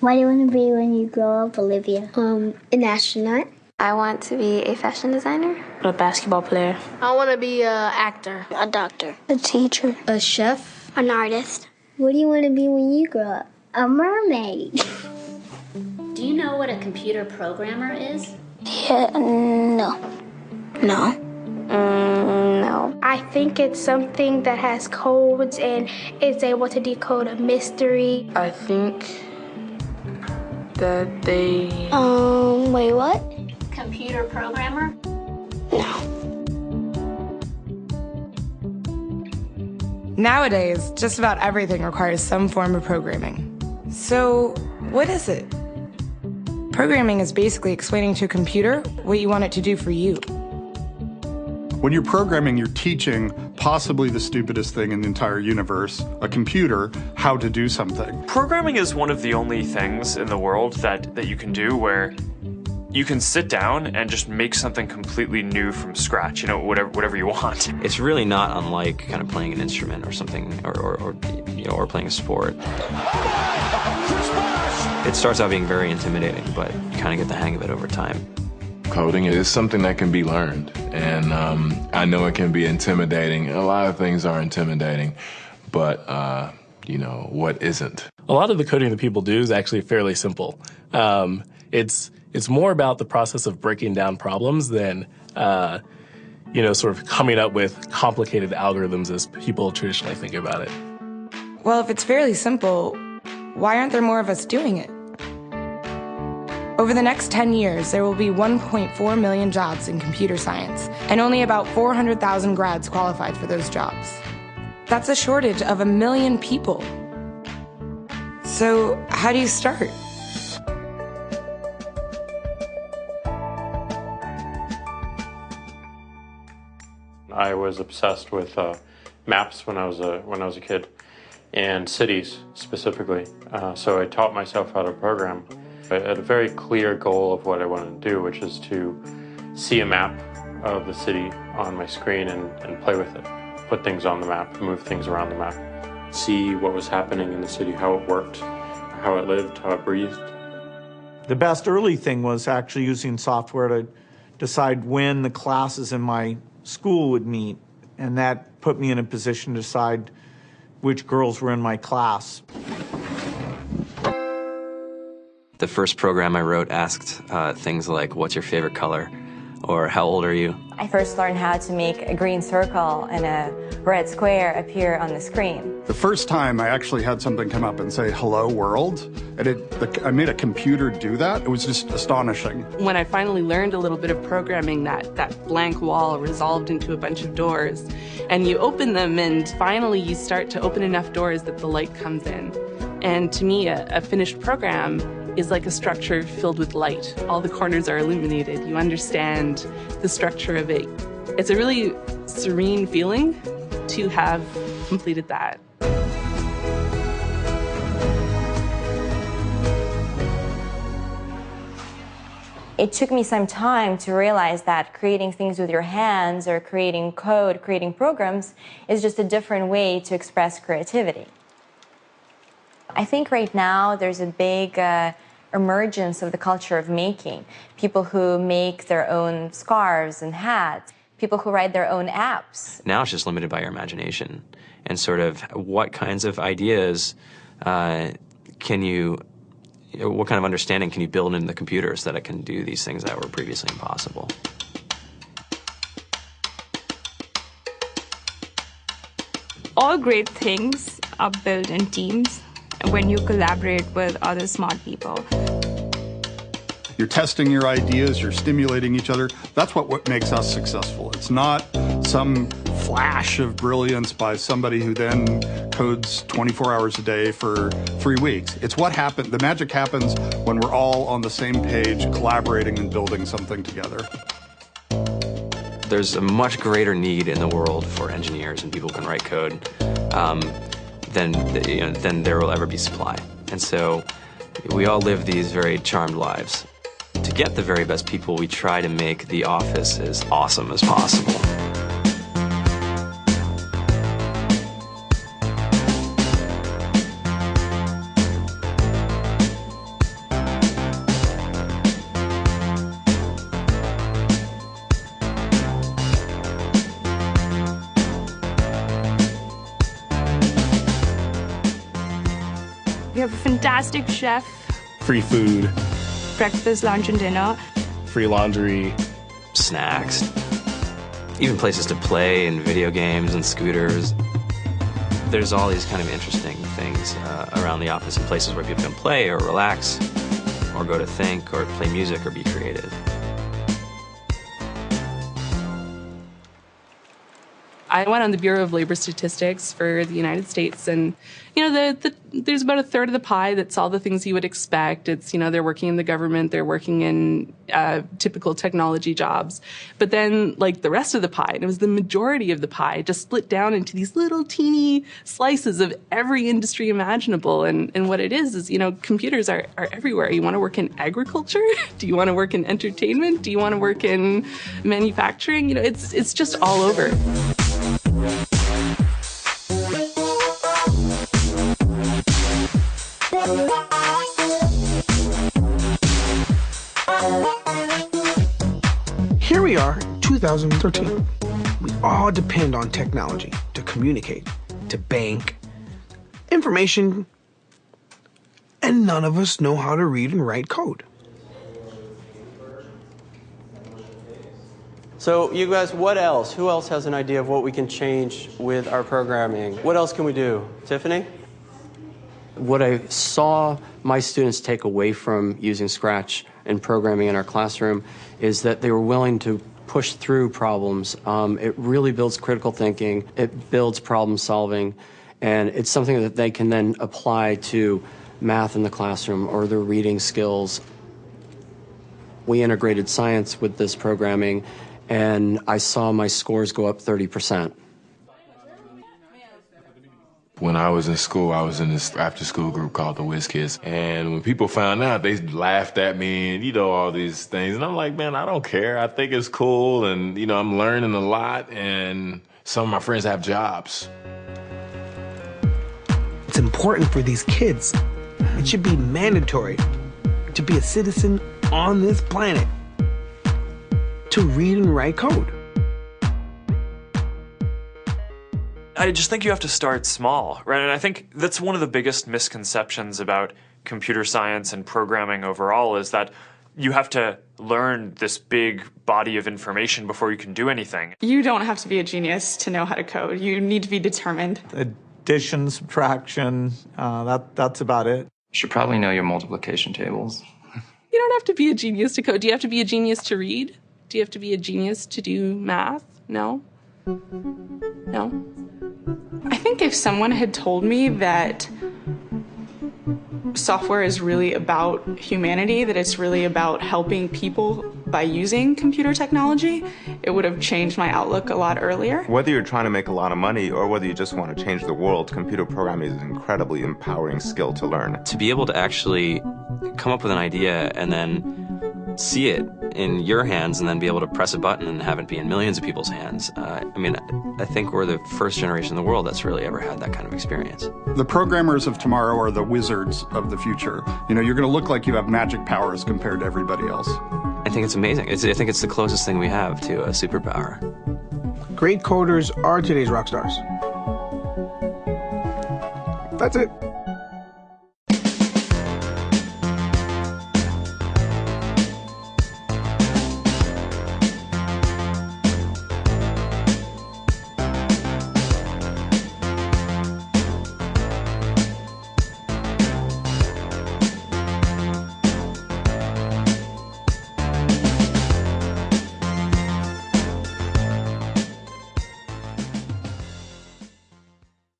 What do you want to be when you grow up, Olivia? An astronaut. I want to be a fashion designer. A basketball player. I want to be an actor. A doctor. A teacher. A chef. An artist. What do you want to be when you grow up? A mermaid. Do you know what a computer programmer is? Yeah, no. No. No. I think it's something that has codes and is able to decode a mystery. I think that they... Wait, what? Computer programmer? No. Nowadays, just about everything requires some form of programming. So, what is it? Programming is basically explaining to a computer what you want it to do for you. When you're programming, you're teaching possibly the stupidest thing in the entire universe, a computer, how to do something. Programming is one of the only things in the world that you can do where you can sit down and just make something completely new from scratch, whatever you want. It's really not unlike kind of playing an instrument or something, or playing a sport. It starts out being very intimidating, but you kind of get the hang of it over time. Coding is something that can be learned, and I know it can be intimidating. A lot of things are intimidating, but what isn't? A lot of the coding that people do is actually fairly simple. It's more about the process of breaking down problems than, sort of coming up with complicated algorithms as people traditionally think about it. Well, if it's fairly simple, why aren't there more of us doing it? Over the next 10 years, there will be 1.4 million jobs in computer science, and only about 400,000 grads qualified for those jobs. That's a shortage of 1 million people. So, how do you start? I was obsessed with maps when I was a kid, and cities specifically. So I taught myself how to program. I had a very clear goal of what I wanted to do, which is to see a map of the city on my screen and play with it. Put things on the map, move things around the map. See what was happening in the city, how it worked, how it lived, how it breathed. The best early thing was actually using software to decide when the classes in my school would meet, and that put me in a position to decide which girls were in my class. The first program I wrote asked things like, what's your favorite color? Or how old are you? I first learned how to make a green circle and a red square appear on the screen. The first time I actually had something come up and say, hello world, and I made a computer do that. It was just astonishing. When I finally learned a little bit of programming, that blank wall resolved into a bunch of doors, and you open them, and finally you start to open enough doors that the light comes in. And to me, a finished program is like a structure filled with light. All the corners are illuminated. You understand the structure of it. It's a really serene feeling to have completed that. It took me some time to realize that creating things with your hands or creating code, creating programs, is just a different way to express creativity. I think right now there's a big emergence of the culture of making. People who make their own scarves and hats, people who write their own apps. Now it's just limited by your imagination and sort of what kinds of ideas what kind of understanding can you build into the computer so that it can do these things that were previously impossible. All great things are built in teams when you collaborate with other smart people. You're testing your ideas, you're stimulating each other. That's what makes us successful. It's not some flash of brilliance by somebody who then codes 24 hours a day for 3 weeks. It's what happened. The magic happens when we're all on the same page, collaborating and building something together. There's a much greater need in the world for engineers and people who can write code than there will ever be supply. And so we all live these very charmed lives. To get the very best people, we try to make the office as awesome as possible. have a fantastic chef. Free food. Breakfast, lunch, and dinner. Free laundry. Snacks. Even places to play and video games and scooters. There's all these kind of interesting things around the office and places where people can play or relax or go to think or play music or be creative. I went on the Bureau of Labor Statistics for the United States, and there's about a third of the pie that's all the things you would expect. It's, they're working in the government, they're working in typical technology jobs. But then, like, the rest of the pie, and it was the majority of the pie, just split down into these little teeny slices of every industry imaginable. And what it is, computers are everywhere. You want to work in agriculture? Do you want to work in entertainment? Do you want to work in manufacturing? It's just all over. Here we are, 2013. We all depend on technology to communicate, to bank, information, and none of us know how to read and write code. So you guys, what else? Who else has an idea of what we can change with our programming? What else can we do? Tiffany? What I saw my students take away from using Scratch and programming in our classroom is that they were willing to push through problems. It really builds critical thinking, it builds problem solving, and it's something that they can then apply to math in the classroom or their reading skills. We integrated science with this programming, and I saw my scores go up 30%. When I was in school, I was in this after-school group called the Whiz Kids. And when people found out, they laughed at me and, all these things. And I'm like, man, I don't care. I think it's cool. And, I'm learning a lot. And some of my friends have jobs. It's important for these kids. It should be mandatory to be a citizen on this planet, to read and write code. I just think you have to start small, right? And I think that's one of the biggest misconceptions about computer science and programming overall is that you have to learn this big body of information before you can do anything. You don't have to be a genius to know how to code. You need to be determined. Addition, subtraction, that's about it. You should probably know your multiplication tables. You don't have to be a genius to code. Do you have to be a genius to read? Do you have to be a genius to do math? No? No? I think if someone had told me that software is really about humanity, that it's really about helping people by using computer technology, it would have changed my outlook a lot earlier. Whether you're trying to make a lot of money or whether you just want to change the world, computer programming is an incredibly empowering skill to learn. To be able to actually come up with an idea and then see it in your hands and then be able to press a button and have it be in millions of people's hands. I think we're the first generation in the world that's really ever had that kind of experience. The programmers of tomorrow are the wizards of the future. You're going to look like you have magic powers compared to everybody else. I think it's amazing. I think it's the closest thing we have to a superpower. Great coders are today's rock stars. That's it.